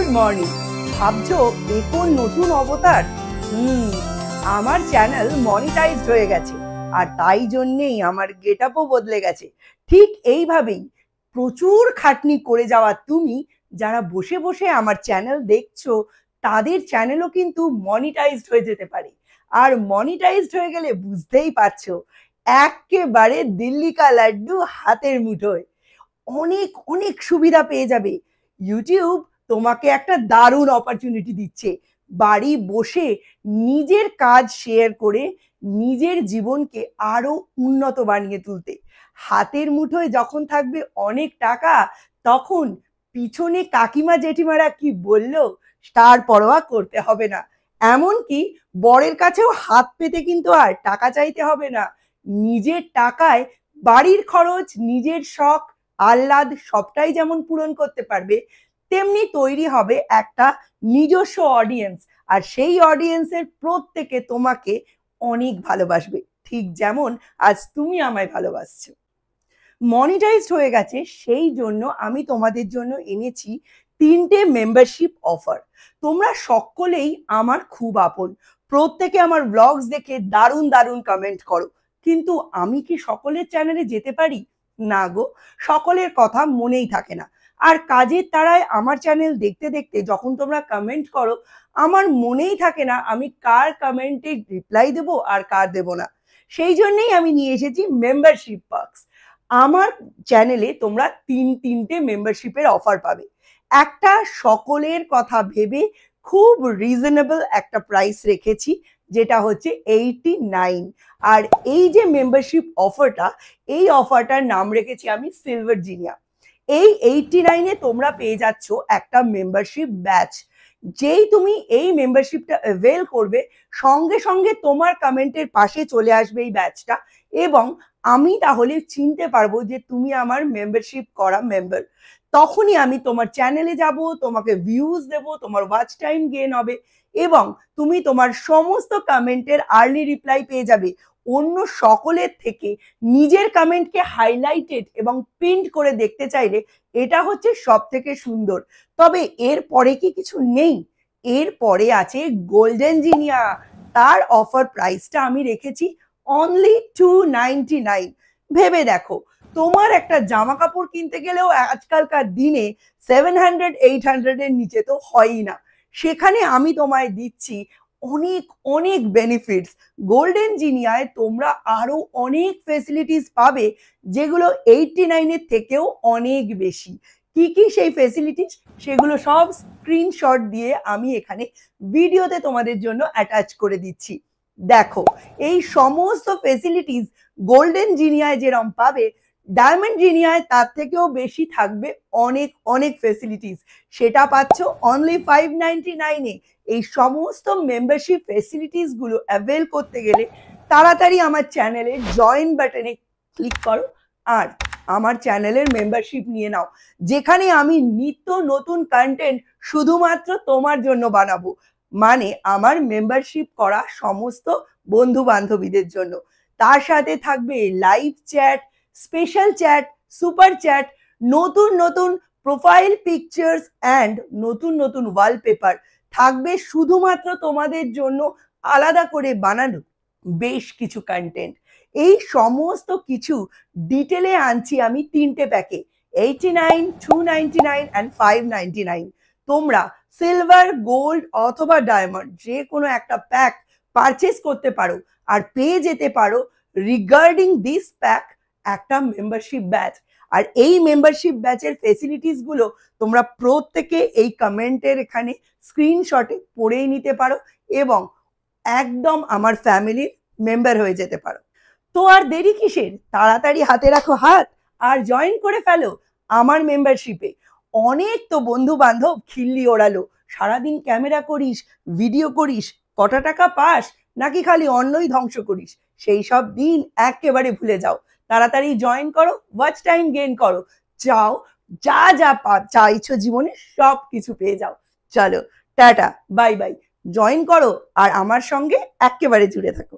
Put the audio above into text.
Good morning. ভাবছো এ কোন নতুন অবতার? আমার চ্যানেল মনিটাইজড হয়ে গেছে, আর তাই জন্যেই আমার গেটআপও বদলে গেছে। ঠিক এইভাবেই প্রচুর খাটনি করে যাওয়া তুমি যারা বসে বসে আমার চ্যানেল দেখছো, তাদের চ্যানেলও কিন্তু মনিটাইজড হয়ে যেতে পারে। আর মনিটাইজড হয়ে গেলে বুঝতেই পারছো, একেবারে দিল্লি কা লাড্ডু হাতের মুঠোয়। অনেক অনেক সুবিধা পেয়ে যাবে। ইউটিউব তোমাকে একটা দারুণ অপরচুনিটি দিচ্ছে, বাড়ি বসে নিজের কাজ শেয়ার করে নিজের জীবনকে আরো উন্নত বানিয়ে তুলতে। হাতের মুঠোয় যখন থাকবে অনেক টাকা, তখন পিছনে কাকিমা জেঠিমারা কি বললো তার পরোয়া করতে হবে না। এমনকি বরের কাছেও হাত পেতে কিন্তু আর টাকা চাইতে হবে না। নিজের টাকায় বাড়ির খরচ, নিজের শখ আহ্লাদ সবটাই যেমন পূরণ করতে পারবে, তেমনি তৈরি হবে একটা নিজস্ব অডিয়েন্স। আর সেই অডিয়েন্সের প্রত্যেকে তোমাকে অনেক ভালোবাসবে, ঠিক যেমন আজ তুমি আমায় ভালোবাসছো। মনিটাইজড হয়ে গেছে, সেই জন্য আমি তোমাদের জন্য এনেছি 3টে মেম্বারশিপ অফার। তোমরা সকলেই আমার খুব আপন, প্রত্যেকে আমার ব্লগস দেখে দারুণ দারুণ কমেন্ট করো, কিন্তু আমি কি সকলের চ্যানেলে যেতে পারি? না গো, সকলের কথা মনেই থাকে না। আর কাজের তাড়ায় আমার চ্যানেল দেখতে দেখতে যখন তোমরা কমেন্ট করো, আমার মনেই থাকে না আমি কার কমেন্টে রিপ্লাই দেবো আর কার দেবো না। সেই জন্যই আমি নিয়ে এসেছি মেম্বারশিপ পার্কস। আমার চ্যানেলে তোমরা তিনটে মেম্বারশিপের অফার পাবে। একটা সকলের কথা ভেবে খুব রিজনেবল একটা প্রাইস রেখেছি, যেটা হচ্ছে 89। আর এই যে মেম্বারশিপ অফারটা, এই অফারটার নাম রেখেছি আমি সিলভার জিনিয়া। এই 89-এ তোমরা পেয়ে যাচ্ছ একটা মেম্বারশিপ ব্যাচ। যেই তুমি এই মেম্বারশিপটা অ্যাভেল করবে, সঙ্গে সঙ্গে তোমার কমেন্টের পাশে চলে আসবে এই ব্যাচটা, এবং আমি তাহলে চিনতে পারবো যে তুমি আমার মেম্বারশিপ করা মেম্বার। তখনই আমি তোমার চ্যানেলে যাব, তোমাকে ভিউজ দেব, তোমার ওয়াচ টাইম গেইন হবে, এবং তুমি তোমার সমস্ত কমেন্টের আর্লি রিপ্লাই পেয়ে যাবে অন্য সকলের থেকে। নিজের কমেন্টকে হাইলাইটেড এবং পিন্ড করে দেখতে চাইলে এটা হচ্ছে সব থেকে সুন্দর। তবে এর পরে কি কিছু নেই? এর পরে আছে গোল্ডেন জিনিয়া। তার অফার প্রাইসটা আমি রেখেছি অনলি 299। ভেবে দেখো, তোমার একটা জামা কাপড় কিনতে গেলেও আজকালকার দিনে 700-800 এর নিচে তো হয়ই না। সেখানে আমি তোমায় দিচ্ছি অনেক অনেক বেনিফিটস। গোল্ডেন জিনিয়ায় তোমরা আরো অনেক ফেসিলিটিস পাবে, যেগুলো 89-এর থেকেও অনেক বেশি। কি কি সেই ফেসিলিটিস, সেগুলো সব স্ক্রিনশট দিয়ে আমি এখানে ভিডিওতে তোমাদের জন্য অ্যাটাচ করে দিচ্ছি। দেখো, এই সমস্ত ফেসিলিটিস গোল্ডেন জিনিয়ায় যেরকম পাবে, ডায়মন্ড জিনিয়ায় তার থেকেও বেশি থাকবে অনেক অনেক ফেসিলিটিস। সেটা পাচ্ছ অনলি 599-এ। এই সমস্ত মেম্বারশিপ ফেসিলিটিস গুলো অ্যাভেল করতে গেলে তাড়াতাড়ি আমার চ্যানেলের জয়েন বাটনে ক্লিক করো, আর আমার চ্যানেলের মেম্বারশিপ নিয়ে নাও, যেখানে আমি নিত্য নতুন কন্টেন্ট শুধুমাত্র তোমার জন্য বানাবো। মানে আমার মেম্বারশিপ করা সমস্ত বন্ধু বান্ধবীদের জন্য। তার সাথে থাকবে live chat, special chat, super chat, নতুন নতুন প্রোফাইল পিকচার্স অ্যান্ড নতুন নতুন ওয়ালপেপার থাকবে শুধুমাত্র তোমাদের জন্য আলাদা করে বানানো বেশ কিছু কন্টেন্ট। এই সমস্ত কিছু ডিটেলে আনছি আমি 3টে প্যাকে, 89, 299 অ্যান্ড 599। তোমরা সিলভার, গোল্ড অথবা ডায়মন্ড যে কোনো একটা প্যাক পারচেস করতে পারো, আর পেয়ে যেতে পারো রিগার্ডিং দিস প্যাক একটা মেম্বারশিপ ব্যাচ। আর এই মেম্বারশিপ ব্যাচের ফেসিলিটিস গুলো তোমরা প্রত্যেকে এই কমেন্টের এখানে স্ক্রিনশটে পড়েই নিতে পারো, এবং একদম আমার ফ্যামিলির মেম্বার হয়ে যেতে পারো। তো আর দেরি কিসের? তাড়াতাড়ি হাতে রাখো হাত আর জয়েন করে ফেলো আমার মেম্বারশিপে। অনেক তো বন্ধু বান্ধব খিল্লি ওড়ালো, সারাদিন ক্যামেরা করিস, ভিডিও করিস, কটা টাকা পাস, নাকি খালি অন্যই ধ্বংস করিস, সেই সব দিন একেবারে ভুলে যাও। তাড়াতাড়ি জয়েন করো, ওয়াচ টাইম গেইন করো, চাও যা যা চাইছো জীবনে সব কিছু পেয়ে যাও। চলো টাটা, বাই বাই। জয়েন করো আর আমার সঙ্গে একেবারে জুড়ে থাকো।